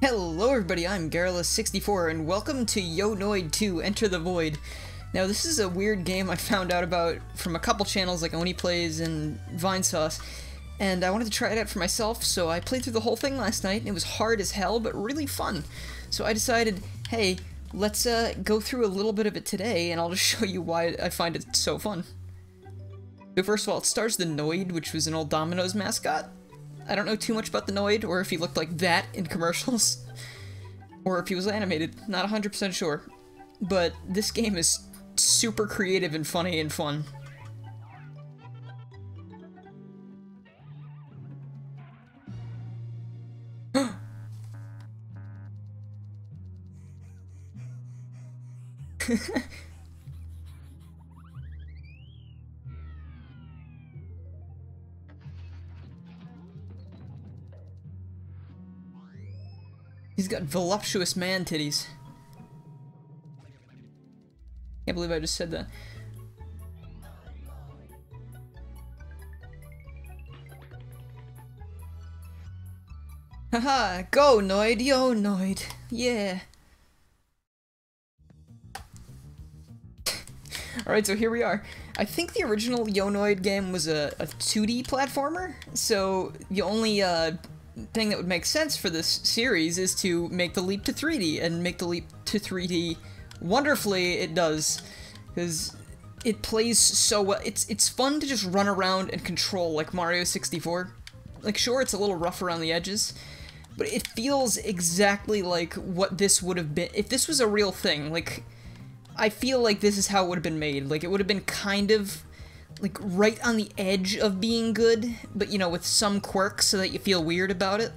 Hello everybody, I'm Garrulous64 and welcome to Yo Noid 2 Enter the Void. Now this is a weird game I found out about from a couple channels like Oni Plays and Vinesauce, and I wanted to try it out for myself, so I played through the whole thing last night and it was hard as hell but really fun. So I decided, hey, let's go through a little bit of it today and I'll just show you why I find it so fun. So first of all, it stars the Noid, which was an old Domino's mascot. I don't know too much about the Noid, or if he looked like that in commercials, or if he was animated, not 100% sure. But this game is super creative and funny and fun. He's got voluptuous man titties. Can't believe I just said that. Haha, go Noid, yo Noid, yeah. Alright, so here we are. I think the original Yo Noid game was a 2D platformer, so the only thing that would make sense for this series is to make the leap to 3D, and make the leap to 3D wonderfully it does, because it plays so well. It's fun to just run around and control like Mario 64. Like, sure, it's a little rough around the edges, but it feels exactly like what this would have been if this was a real thing. Like, I feel like this is how it would have been made. Like, it would have been kind of like right on the edge of being good, but you know, with some quirks so that you feel weird about it.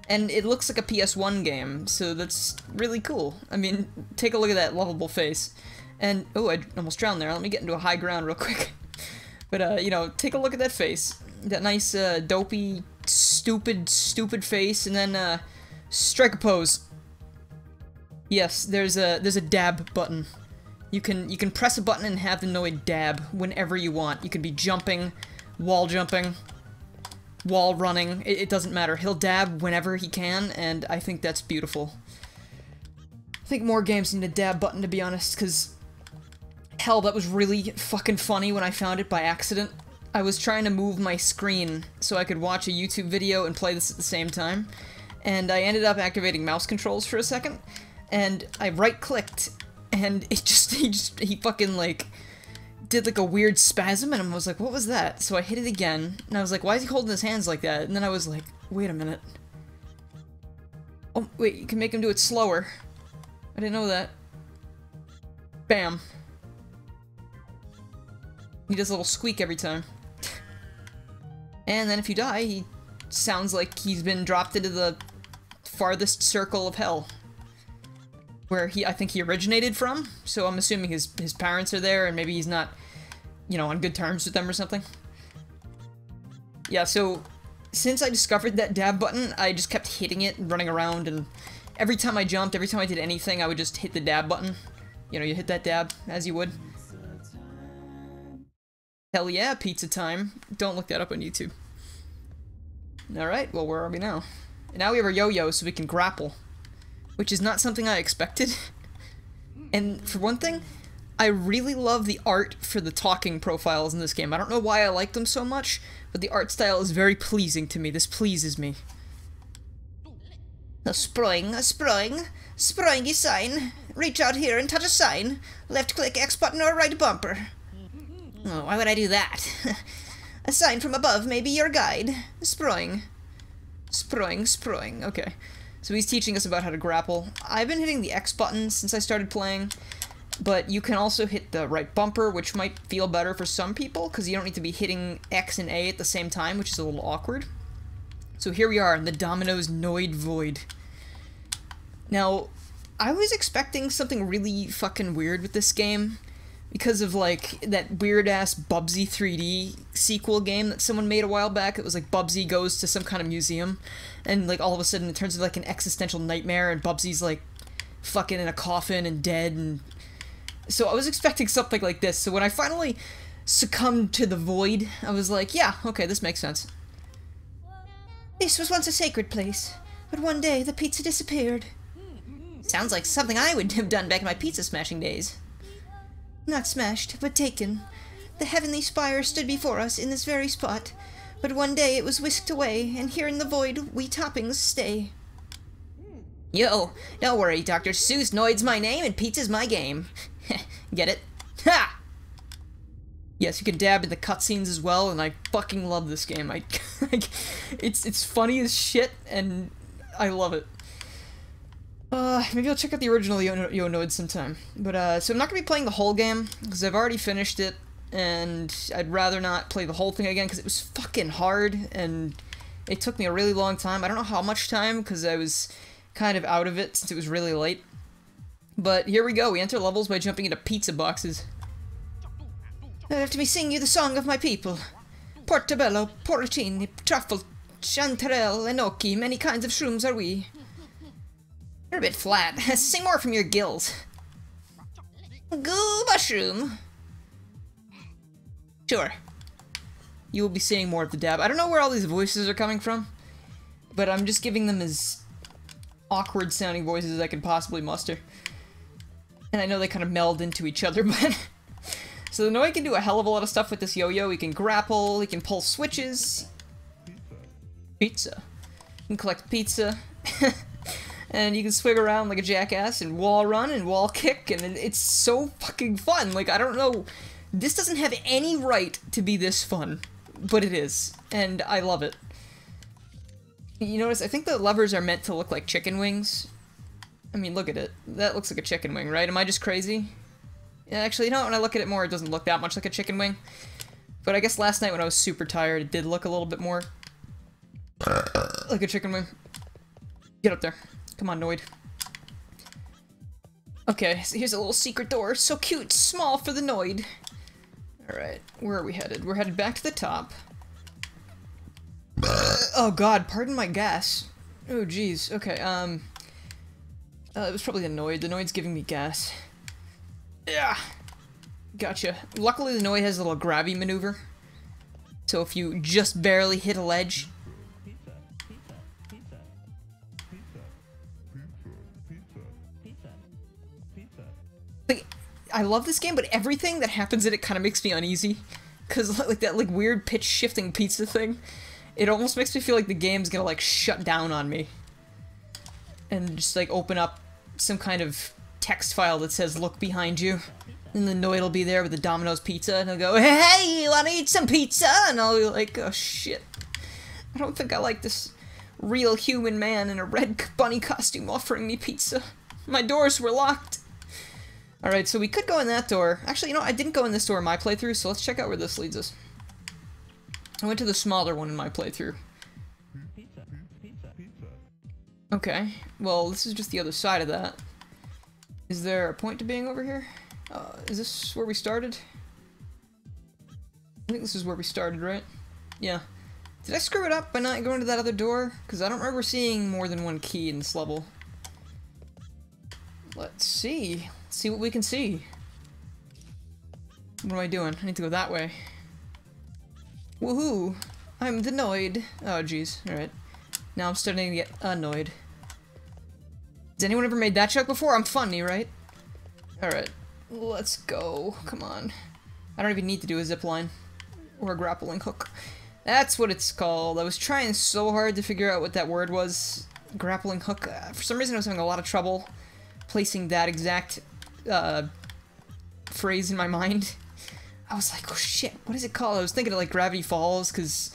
And it looks like a PS1 game, so that's really cool. I mean, take a look at that lovable face. And, oh, I almost drowned there. Let me get into a high ground real quick. But, you know, take a look at that face. That nice, dopey, stupid face, and then, strike a pose. Yes, there's a dab button. You can press a button and have the Noid dab whenever you want. You can be jumping, wall running, it doesn't matter. He'll dab whenever he can, and I think that's beautiful. I think more games need a dab button, to be honest, because hell, that was really fucking funny when I found it by accident. I was trying to move my screen so I could watch a YouTube video and play this at the same time, and I ended up activating mouse controls for a second, and I right-clicked, and he fucking, like, did, like, a weird spasm, and I was like, what was that? So I hit it again, and I was like, why is he holding his hands like that? And then I was like, wait a minute. Oh, wait, you can make him do it slower. I didn't know that. Bam. He does a little squeak every time. And then if you die, he sounds like he's been dropped into the farthest circle of hell, where I think he originated from, so I'm assuming his parents are there, and maybe he's not, you know, on good terms with them or something. Yeah, so since I discovered that dab button, I just kept hitting it and running around, and every time I jumped, every time I did anything, I would just hit the dab button. You know, you hit that dab, as you would. Hell yeah, pizza time. Don't look that up on YouTube. Alright, well, where are we now? Now we have our yo-yo so we can grapple, which is not something I expected. And for one thing, I really love the art for the talking profiles in this game. I don't know why I like them so much, but the art style is very pleasing to me. This pleases me. A spring is sign. Reach out here and touch a sign. Left click X button or right bumper. Oh, why would I do that? A sign from above may be your guide. Spring, okay. So he's teaching us about how to grapple. I've been hitting the X button since I started playing, but you can also hit the right bumper, which might feel better for some people, because you don't need to be hitting X and A at the same time, which is a little awkward. So here we are in the Domino's Noid Void. Now, I was expecting something really fucking weird with this game, because of, like, that weird-ass Bubsy 3D sequel game that someone made a while back. It was like Bubsy goes to some kind of museum, and, like, all of a sudden it turns into, like, an existential nightmare, and Bubsy's, like, fucking in a coffin and dead, and... So I was expecting something like this, so when I finally succumbed to the void, I was like, yeah, okay, this makes sense. This was once a sacred place. but one day the pizza disappeared. Sounds like something I would have done back in my pizza smashing days. Not smashed, but taken. The heavenly spire stood before us in this very spot, but one day it was whisked away, and here in the void we toppings stay. Yo, don't worry, Dr. Seuss, Noid's my name and pizza's my game. Get it? Ha! Yes, you can dab in the cutscenes as well, and I fucking love this game. It's funny as shit, and I love it. Maybe I'll check out the original Noid sometime. But, so I'm not gonna be playing the whole game, because I've already finished it, and I'd rather not play the whole thing again, because it was fucking hard, and it took me a really long time. I don't know how much time, because I was kind of out of it since it was really late. But here we go, we enter levels by jumping into pizza boxes. Let me sing you the song of my people. Portobello, porcini, truffle, chanterelle, enoki, many kinds of shrooms are we. You're a bit flat. Sing more from your gills. Goo mushroom. Sure. You will be seeing more of the dab. I don't know where all these voices are coming from, but I'm just giving them as awkward sounding voices as I can possibly muster. And I know they kind of meld into each other, but... So the Noid can do a hell of a lot of stuff with this yo-yo. He can grapple, he can pull switches. Pizza. You can collect pizza. And you can swing around like a jackass and wall run and wall kick, and it's so fucking fun. Like, I don't know, this doesn't have any right to be this fun, but it is, and I love it. You notice, I think the levers are meant to look like chicken wings. I mean, look at it. That looks like a chicken wing, right? Am I just crazy? Yeah, actually, you know, when I look at it more, it doesn't look that much like a chicken wing. But I guess last night when I was super tired, it did look a little bit more like a chicken wing. Get up there. Come on, Noid. Okay, so here's a little secret door. So cute, small for the Noid. Alright, where are we headed? We're headed back to the top. Oh god, pardon my gas. Oh jeez, okay, it was probably the Noid. The Noid's giving me gas. Yeah! Gotcha. Luckily the Noid has a little grabby maneuver. So if you just barely hit a ledge... Like, I love this game, but everything that happens in it kind of makes me uneasy. Because, like, that, like, weird pitch-shifting pizza thing, it almost makes me feel like the game's gonna, like, shut down on me. And just, like, open up some kind of text file that says, look behind you. And the Noid will be there with the Domino's pizza, and he'll go, hey, you wanna eat some pizza? And I'll be like, oh, shit. I don't think I like this real human man in a red bunny costume offering me pizza. My doors were locked. Alright, so we could go in that door. Actually, you know, I didn't go in this door in my playthrough, so let's check out where this leads us. I went to the smaller one in my playthrough. Okay, well, this is just the other side of that. Is there a point to being over here? Is this where we started? I think this is where we started, right? Yeah. Did I screw it up by not going to that other door? Because I don't remember seeing more than one key in this level. Let's see. Let's see what we can see. What am I doing? I need to go that way. Woohoo! I'm the Noid. Oh, jeez. Alright. Now I'm starting to get annoyed. Has anyone ever made that joke before? I'm funny, right? Alright. Let's go. Come on. I don't even need to do a zipline. Or a grappling hook. That's what it's called. I was trying so hard to figure out what that word was. Grappling hook. For some reason I was having a lot of trouble placing that exact phrase in my mind. I was like, oh shit, what is it called? I was thinking of like Gravity Falls, because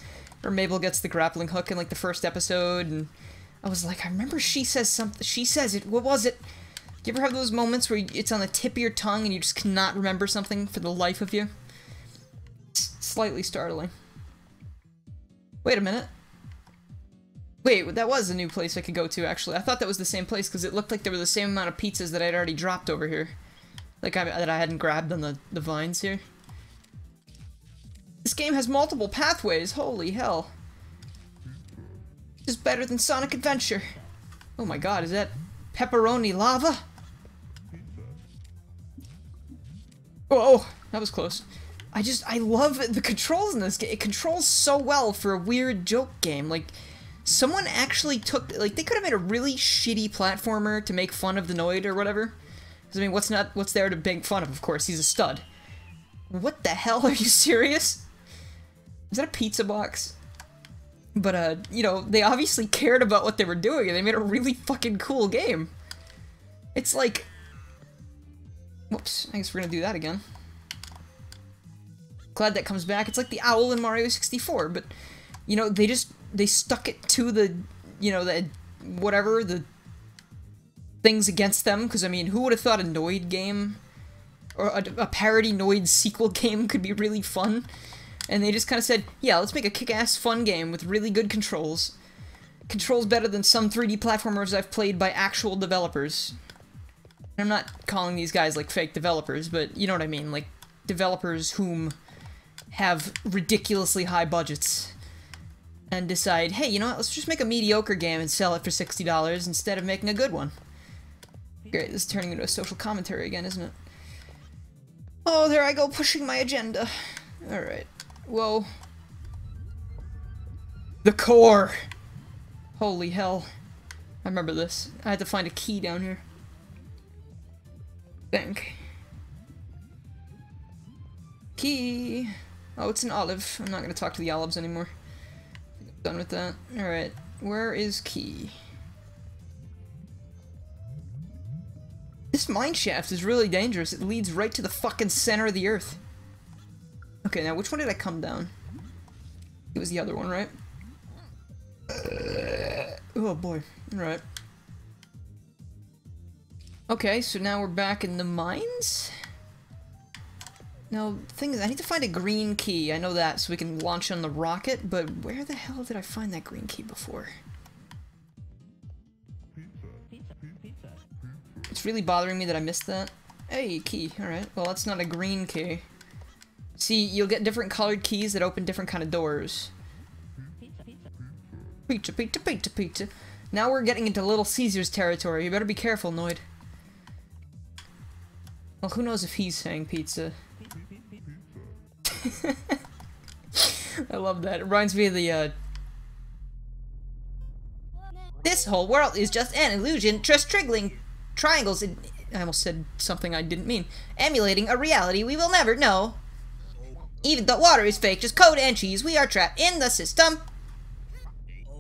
Mabel gets the grappling hook in like the first episode, and I was like, I remember she says something, she says it, what was it? Do you ever have those moments where it's on the tip of your tongue and you just cannot remember something for the life of you? It's slightly startling. Wait a minute. Wait, that was a new place I could go to, actually. I thought that was the same place, because it looked like there were the same amount of pizzas that I'd already dropped over here. Like, that I hadn't grabbed on the vines here. This game has multiple pathways, holy hell. This is better than Sonic Adventure. Oh my god, is that pepperoni lava? Oh, that was close. I love the controls in this game. It controls so well for a weird joke game. Like, Someone actually took, like, they could have made a really shitty platformer to make fun of the Noid or whatever. Because, I mean, what's there to make fun of course? He's a stud. What the hell? Are you serious? Is that a pizza box? But, you know, they obviously cared about what they were doing, and they made a really fucking cool game. It's like... Whoops, I guess we're gonna do that again. Glad that comes back. It's like the owl in Mario 64, but, you know, they stuck it to the, you know, the, whatever, the things against them, because, I mean, who would have thought a Noid game, or a parody Noid sequel game could be really fun? And they just kind of said, yeah, let's make a kick-ass fun game with really good controls. Controls better than some 3D platformers I've played by actual developers. I'm not calling these guys, like, fake developers, but you know what I mean, like, developers whom have ridiculously high budgets and decide, hey, you know what, let's just make a mediocre game and sell it for $60 instead of making a good one. Great, this is turning into a social commentary again, isn't it? Oh, there I go, pushing my agenda. Alright. Whoa. The core! Holy hell. I remember this. I had to find a key down here. Think. Key! Oh, it's an olive. I'm not gonna talk to the olives anymore. I'm done with that. Alright. Where is key? This mine shaft is really dangerous. It leads right to the fucking center of the earth. Okay, now which one did I come down? It was the other one, right? Oh boy. Alright. Okay, so now we're back in the mines? Now, the thing is, I need to find a green key. I know that, so we can launch on the rocket, but where the hell did I find that green key before? It's really bothering me that I missed that. Hey, key. Alright. Well, that's not a green key. See, you'll get different colored keys that open different kind of doors. Pizza, pizza, pizza, pizza. Now we're getting into Little Caesar's territory. You better be careful, Noid. Well, who knows if he's saying pizza. I love that. It reminds me of the, This whole world is just an illusion, just triggling triangles in... I almost said something I didn't mean. Emulating a reality we will never know. Even the water is fake, just code and cheese. We are trapped in the system.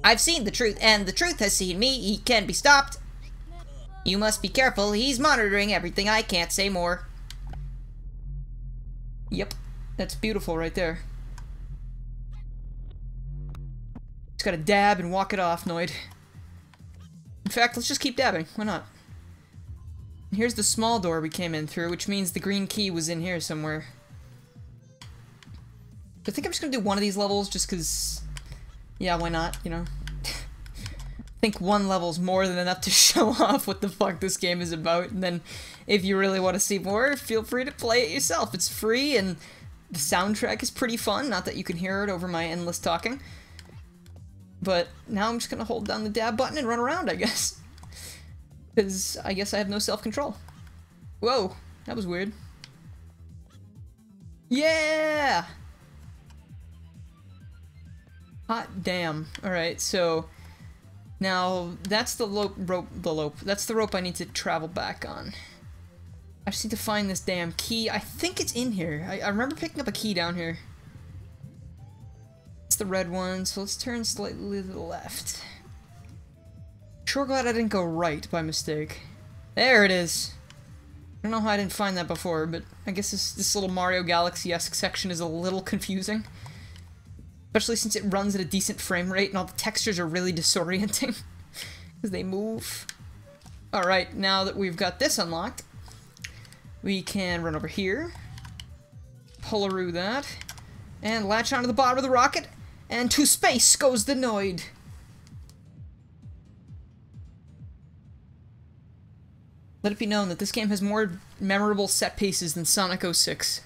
I've seen the truth, and the truth has seen me. He can be stopped. You must be careful. He's monitoring everything. I can't say more. Yep. That's beautiful right there. Just gotta dab and walk it off, Noid. In fact, let's just keep dabbing. Why not? Here's the small door we came in through, which means the green key was in here somewhere. I think I'm just gonna do one of these levels just because... Yeah, why not, you know? I think one level's more than enough to show off what the fuck this game is about, and then if you really want to see more, feel free to play it yourself. It's free, and the soundtrack is pretty fun, not that you can hear it over my endless talking. But now I'm just gonna hold down the dab button and run around, I guess. Because I guess I have no self-control. Whoa, that was weird. Yeah! Hot damn. Alright, so... Now, that's the that's the rope I need to travel back on. I just need to find this damn key. I think it's in here. I remember picking up a key down here. It's the red one, so let's turn slightly to the left. Sure glad I didn't go right by mistake. There it is. I don't know how I didn't find that before, but I guess this little Mario Galaxy-esque section is a little confusing. Especially since it runs at a decent frame rate and all the textures are really disorienting. Because they move. Alright, now that we've got this unlocked, we can run over here, pull-a-roo that, and latch onto the bottom of the rocket, and to space goes the Noid. Let it be known that this game has more memorable set pieces than Sonic 06.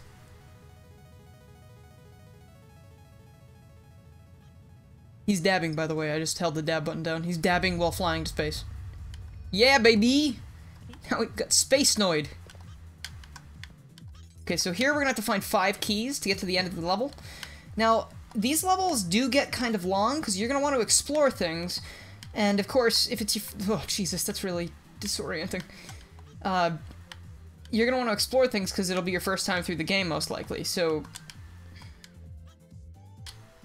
He's dabbing, by the way. I just held the dab button down. He's dabbing while flying to space. Yeah, baby! Now we've got Spacenoid. Okay, so here we're gonna have to find 5 keys to get to the end of the level. Now, these levels do get kind of long, because you're going to want to explore things, and of course, if it's your... Oh, Jesus, that's really disorienting. You're going to want to explore things because it'll be your first time through the game, most likely, so...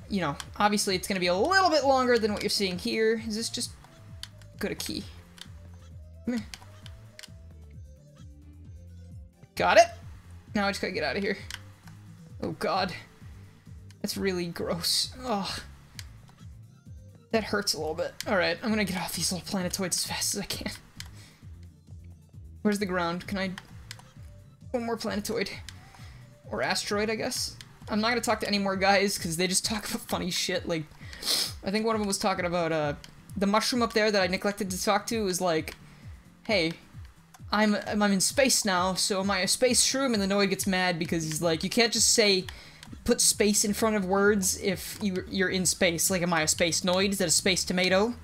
You know, obviously it's going to be a little bit longer than what you're seeing here. Is this just... Go to key. Come here. Got it! Now I just gotta get out of here. Oh god. That's really gross. Ugh. That hurts a little bit. Alright, I'm gonna get off these little planetoids as fast as I can. Where's the ground? Can I... One more planetoid. Or asteroid, I guess? I'm not gonna talk to any more guys, because they just talk about funny shit, like... I think one of them was talking about, the mushroom up there that I neglected to talk to was like... Hey, I'm in space now, so am I a space shroom? And the Noid gets mad because he's like, you can't just say... Put space in front of words if you're in space. Like, am I a space Noid? Is that a space tomato?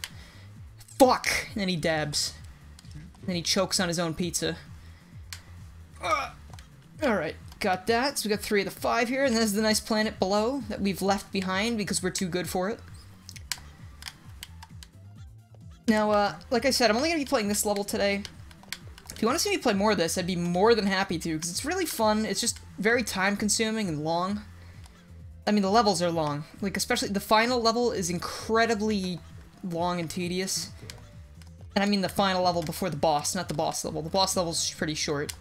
Fuck! And then he dabs. And then he chokes on his own pizza. Alright, got that. So we got 3 of the 5 here, and there's the nice planet below that we've left behind because we're too good for it. Now, like I said, I'm only going to be playing this level today. If you want to see me play more of this, I'd be more than happy to, because it's really fun. It's just very time-consuming and long. I mean, the levels are long. Like, especially the final level is incredibly long and tedious. And I mean the final level before the boss, not the boss level. The boss level's pretty short.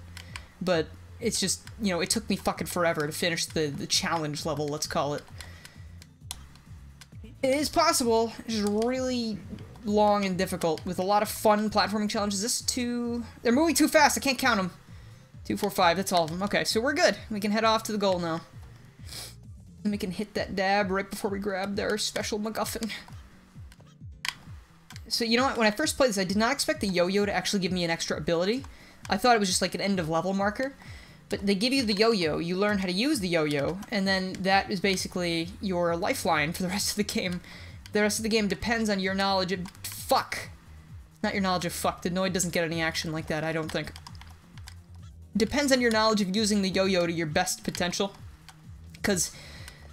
But it's just, you know, it took me fucking forever to finish the challenge level, let's call it. It is possible. It's just really long and difficult with a lot of fun platforming challenges. This too... They're moving too fast. I can't count them. 2, 4, 5. That's all of them. Okay, so we're good. We can head off to the goal now. And we can hit that dab right before we grab their special MacGuffin. So, you know what? When I first played this, I did not expect the yo-yo to actually give me an extra ability. I thought it was just like an end-of-level marker. But they give you the yo-yo, you learn how to use the yo-yo, and then that is basically your lifeline for the rest of the game. The rest of the game depends on your knowledge of fuck. Not your knowledge of fuck. The Noid doesn't get any action like that, I don't think. Depends on your knowledge of using the yo-yo to your best potential. Because,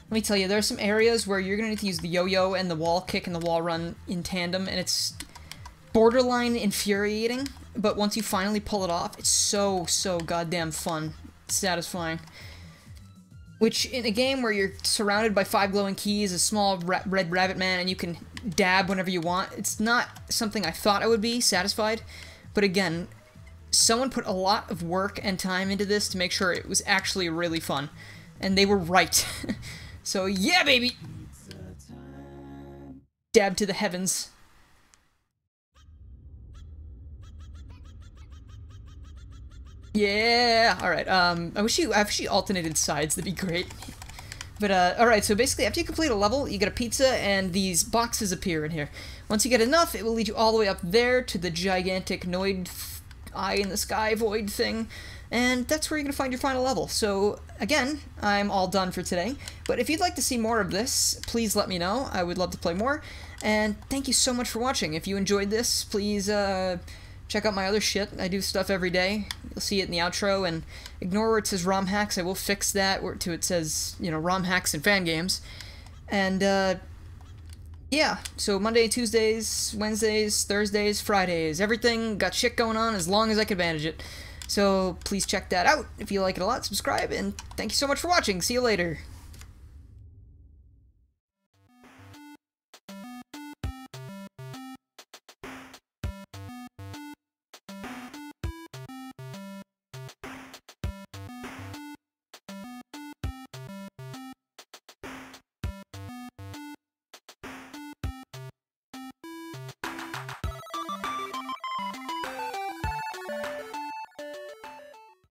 let me tell you, there are some areas where you're going to need to use the yo-yo and the wall kick and the wall run in tandem, and it's borderline infuriating, but once you finally pull it off, it's so goddamn fun. Satisfying. Which, in a game where you're surrounded by 5 glowing keys, a small red rabbit man, and you can dab whenever you want, it's not something I thought I would be satisfied. But again, someone put a lot of work and time into this to make sure it was actually really fun. And they were right. So, yeah, baby! Dab to the heavens. Yeah! Alright, I wish you actually alternated sides, that'd be great. But, alright, so basically, after you complete a level, you get a pizza, and these boxes appear in here. Once you get enough, it will lead you all the way up there to the gigantic Noid eye-in-the-sky void thing, and that's where you're going to find your final level. So, again, I'm all done for today, but if you'd like to see more of this, please let me know. I would love to play more, and thank you so much for watching. If you enjoyed this, please, check out my other shit. I do stuff every day. You'll see it in the outro, and ignore where it says ROM hacks. I will fix that, where it says, you know, ROM hacks and fan games. And, yeah, so Monday, Tuesdays, Wednesdays, Thursdays, Fridays, everything, got shit going on as long as I can manage it. So please check that out. If you like it a lot, subscribe, and thank you so much for watching. See you later.